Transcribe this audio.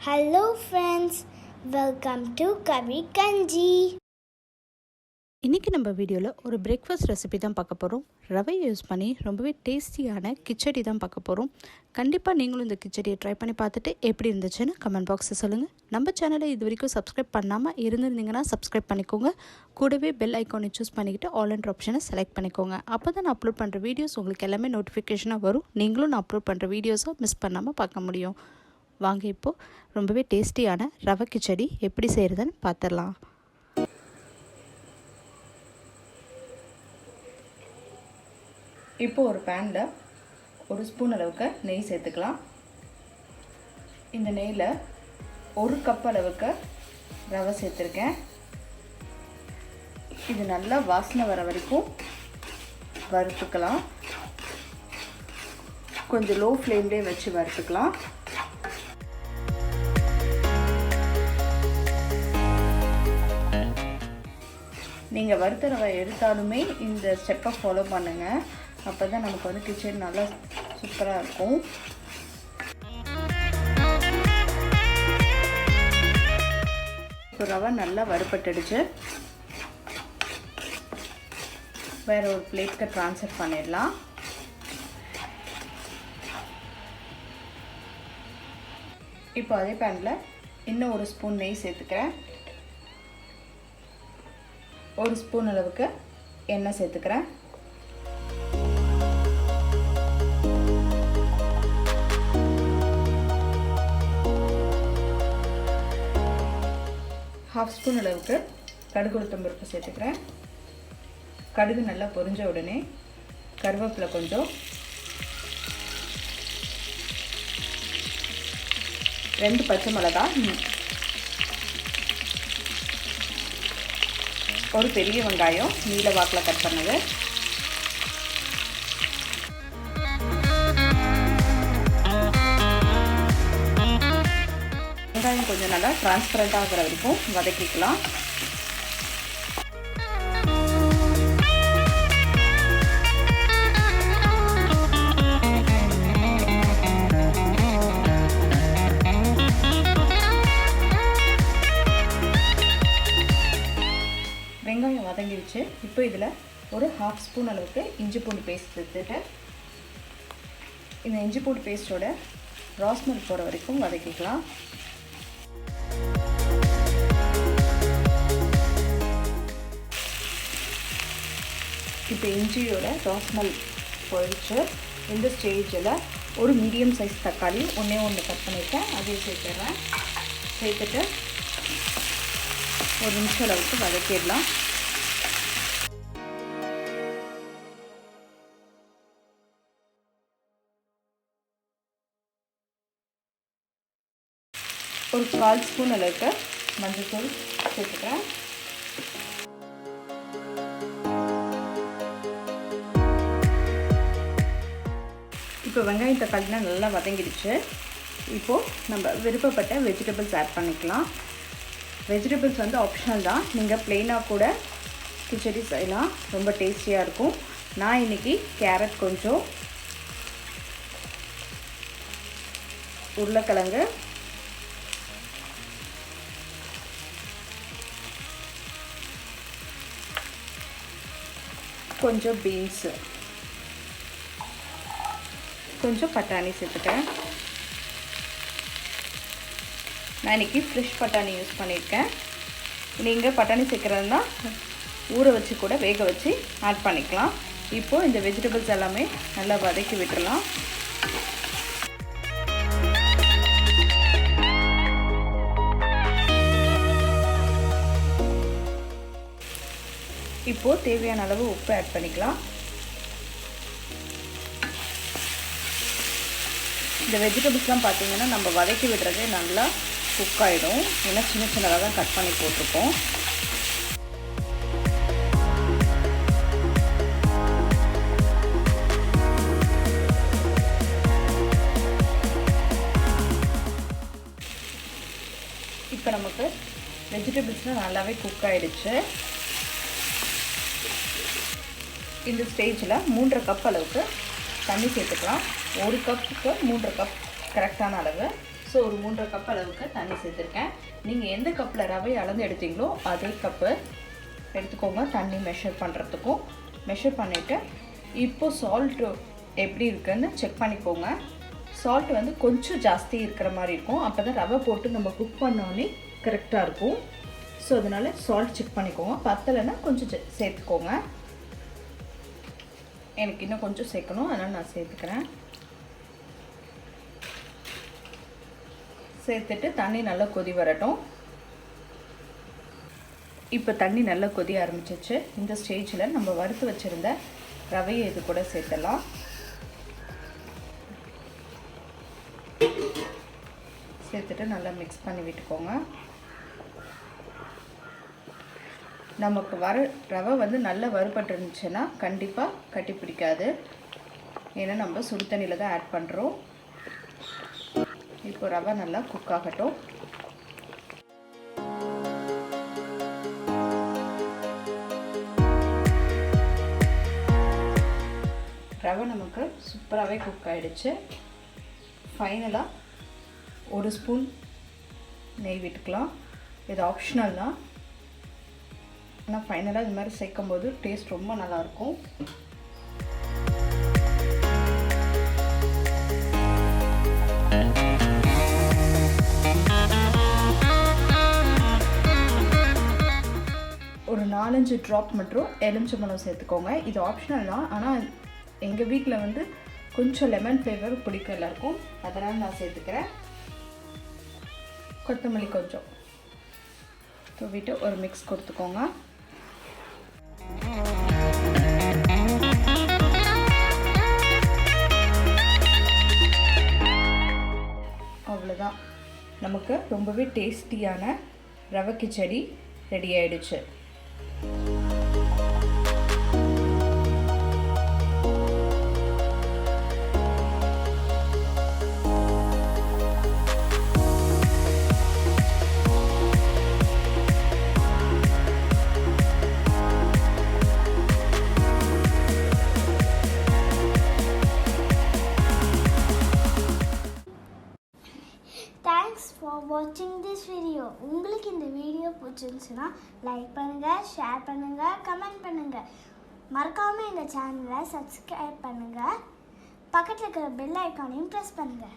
Hello friends, welcome to Karikanchi. இன்றைக்கி நம்ம வீடியோவில் ஒரு பிரேக்ஃபாஸ்ட் ரெசிபி தான் பார்க்க போகிறோம். ரவையை யூஸ் பண்ணி ரொம்பவே டேஸ்டியான கிச்சடி தான் பார்க்க போகிறோம். கண்டிப்பாக நீங்களும் இந்த கிச்சடியை ட்ரை பண்ணி பார்த்துட்டு எப்படி இருந்துச்சுன்னு கமெண்ட் பாக்ஸில் சொல்லுங்கள். நம்ம சேனலை இது வரைக்கும் சப்ஸ்கிரைப் பண்ணாமல் இருந்திருந்தீங்கன்னா சப்ஸ்கிரைப் பண்ணிக்கோங்க. கூடவே பெல் ஐக்கானை சூஸ் பண்ணிக்கிட்டு ஆல் அண்ட் ஆப்ஷனை செலக்ட் பண்ணிக்கோங்க. அப்போ தான் நான் அப்லோட் பண்ணுற வீடியோஸ் உங்களுக்கு எல்லாமே நோட்டிஃபிகேஷனாக வரும். நீங்களும் நான் அப்லோட் பண்ணுற வீடியோஸை மிஸ் பண்ணாமல் பார்க்க முடியும். வாங்க இப்போது ரொம்பவே டேஸ்டியான ரவை கிச்சடி எப்படி செய்கிறதுன்னு பார்த்துடலாம். இப்போ ஒரு பேனில் ஒரு ஸ்பூன் அளவுக்கு நெய் சேர்த்துக்கலாம். இந்த நெய்யில் ஒரு கப் அளவுக்கு ரவை சேர்த்துருக்கேன். இது நல்லா வாசனை வர வரைக்கும் வறுத்துக்கலாம். கொஞ்சம் லோ ஃப்ளேம்லேயே வச்சு வறுத்துக்கலாம். நீங்கள் வறுத்த ரவை எடுத்தாலுமே இந்த ஸ்டெப்பை ஃபாலோ பண்ணுங்கள். அப்போ தான் நமக்கு வந்து கிச்சடி நல்லா சூப்பராக இருக்கும். இப்போ ரவை நல்லா வறுபட்டுடுச்சு. வேறு ஒரு பிளேட்க்கு ட்ரான்ஸ்ஃபர் பண்ணிடலாம். இப்போ அதே பேனில் இன்னும் ஒரு ஸ்பூன் நெய் சேர்த்துக்கிறேன். ஒரு ஸ்பூன் அளவுக்கு எண்ணெய் சேர்த்துக்கிறேன். ஹாஃப் ஸ்பூன் அளவுக்கு கடுகு உளுத்தம் பருப்பு சேர்த்துக்கிறேன். கடுகு நல்லா பொரிஞ்ச உடனே கருவேப்பிலை கொஞ்சம், 2 பச்சை மிளகாய், ஒரு பெரிய வெங்காயம் நீல வாக்கில் கட் பண்ணது, வெங்காயம் கொஞ்சம் நல்லா டிரான்ஸ்பரண்ட் ஆகிற வரைக்கும் வதக்கிக்கலாம். வெங்காயம் வதங்கிடுச்சு. இப்போ இதில் ஒரு ஹாஃப் ஸ்பூன் அளவுக்கு இஞ்சி பூண்டு பேஸ்ட் சேர்த்துட்டு இந்த இஞ்சி பூண்டு பேஸ்ட்டோட ராஸ்மெல் போகிற வரைக்கும் வதக்கிக்கலாம். இப்போ இஞ்சியோட ராஸ்மெல் போயிடுச்சு. இந்த ஸ்டேஜில் ஒரு மீடியம் சைஸ் தக்காளி ஒன்று கட் பண்ணியிருக்கேன், அதையும் சேர்த்துடுறேன். சேர்த்துட்டு ஒரு நிமிஷம் அளவுக்கு வதக்கிடலாம். ஒரு 1/4 ஸ்பூன் அளவுக்கு மஞ்சள் தூள் சேர்த்துக்கிறேன். இப்போ வெங்காயம் தக்காளிலாம் நல்லா வதங்கிடுச்சு. இப்போது நம்ம விருப்பப்பட்ட வெஜிடபிள்ஸ் ஆட் பண்ணிக்கலாம். வெஜிடபிள்ஸ் வந்து ஆப்ஷனல் தான். நீங்கள் ப்ளெயினாக கூட கிச்சடி செய்யலாம், ரொம்ப டேஸ்டியாக இருக்கும். நான் இன்றைக்கி கேரட் கொஞ்சம், உருளைக்கிழங்கு, கொஞ்சம் பீன்ஸு, கொஞ்சம் பட்டாணி சேர்த்துக்கிறேன். நான் இன்றைக்கி ஃப்ரெஷ் பட்டாணி யூஸ் பண்ணியிருக்கேன். நீங்கள் பட்டாணி சேர்க்குறதுனா ஊற வச்சு கூட வேக வச்சு ஆட் பண்ணிக்கலாம். இப்போது இந்த வெஜிடபிள்ஸ் எல்லாமே நல்லா வதக்கி விட்டுடலாம். இப்போது தேவையான அளவு உப்பு ஆட் பண்ணிக்கலாம். இந்த வெஜிடபிள்ஸ்லாம் பார்த்திங்கன்னா நம்ம வதக்கி விடுறதே நல்லா குக் ஆகிடும். ஏன்னா சின்ன சின்னதாக தான் கட் பண்ணி போட்டிருக்கோம். இப்போ நமக்கு வெஜிடபிள்ஸ்லாம் நல்லாவே குக் ஆகிடுச்சு. இந்த ஸ்டேஜில் 3.5 கப் அளவுக்கு தண்ணி சேர்த்துக்கலாம். 1 கப்புக்கு 3.5 கப் கரெக்டான அளவு. ஸோ ஒரு 3.5 கப் அளவுக்கு தண்ணி சேர்த்துருக்கேன். நீங்கள் எந்த கப்பில் ரவையை அளந்து எடுத்தீங்களோ அதே கப்பு எடுத்துக்கோங்க தண்ணி மெஷர் பண்ணுறதுக்கும். மெஷர் பண்ணிவிட்டு இப்போ சால்ட்டு எப்படி இருக்குன்னு செக் பண்ணிக்கோங்க. சால்ட் வந்து கொஞ்சம் ஜாஸ்தி இருக்கிற மாதிரி இருக்கும், அப்போ தான் ரவை போட்டு நம்ம குக் பண்ணோன்னே கரெக்டாக இருக்கும். ஸோ அதனால் சால்ட் செக் பண்ணிக்கோங்க. பத்தலைன்னா கொஞ்சம் சேர்த்துக்கோங்க. எனக்கு இன்னும் கொஞ்சம் சேர்க்கணும், அதனால் நான் சேர்த்துக்கிறேன். சேர்த்துட்டு தண்ணி நல்லா கொதி வரட்டும். இப்போ தண்ணி நல்லா கொதி ஆரம்பிச்சிச்சு. இந்த ஸ்டேஜில் நம்ம வறுத்து வச்சுருந்த ரவையை இது கூட சேர்த்துடலாம். சேர்த்துட்டு நல்லா மிக்ஸ் பண்ணி விட்டுக்கோங்க. நமக்கு ரவை வந்து நல்லா வறுபட்டு இருந்துச்சுன்னா கண்டிப்பாக கட்டி பிடிக்காது, ஏன்னா நம்ம சுடு தண்ணியில் தான் ஆட் பண்ணுறோம். இப்போ ரவை நல்லா குக் ஆகட்டும். ரவை நமக்கு சூப்பராகவே குக் ஆகிடுச்சு. ஃபைனலாக 1 ஸ்பூன் நெய் விட்டுக்கலாம். இது ஆப்ஷனல் தான், ஆனால் ஃபைனலாக இது மாதிரி சேர்க்கும் போது டேஸ்ட் ரொம்ப நல்லாயிருக்கும். ஒரு 4-5 ட்ராப் மட்டும் எலுமிச்சம்பழம் சேர்த்துக்கோங்க. இது ஆப்ஷனல் தான், ஆனால் எங்கள் வீட்டில் வந்து கொஞ்சம் லெமன் ஃப்ளேவர் பிடிக்கும் எல்லாருக்கும், அதனால் நான் சேர்த்துக்கிறேன். கொத்தமல்லி கொஞ்சம் தூவிட்டு ஒரு மிக்ஸ் கொடுத்துக்கோங்க. அவ்வளோதான், நமக்கு ரொம்பவே டேஸ்டியான ரவை கிச்சடி ரெடி ஆயிடுச்சு. தேங்க்ஸ் ஃபார் வாட்சிங் திஸ் வீடியோ. உங்களுக்கு இந்த வீடியோ பிடிச்சிருந்துச்சுன்னா லைக் பண்ணுங்கள், ஷேர் பண்ணுங்கள், கமெண்ட் பண்ணுங்கள். மறக்காமல் இந்த சேனலை சப்ஸ்கிரைப் பண்ணுங்கள். பக்கத்தில் இருக்கிற பெல் ஐக்கானையும் ப்ரெஸ் பண்ணுங்கள்.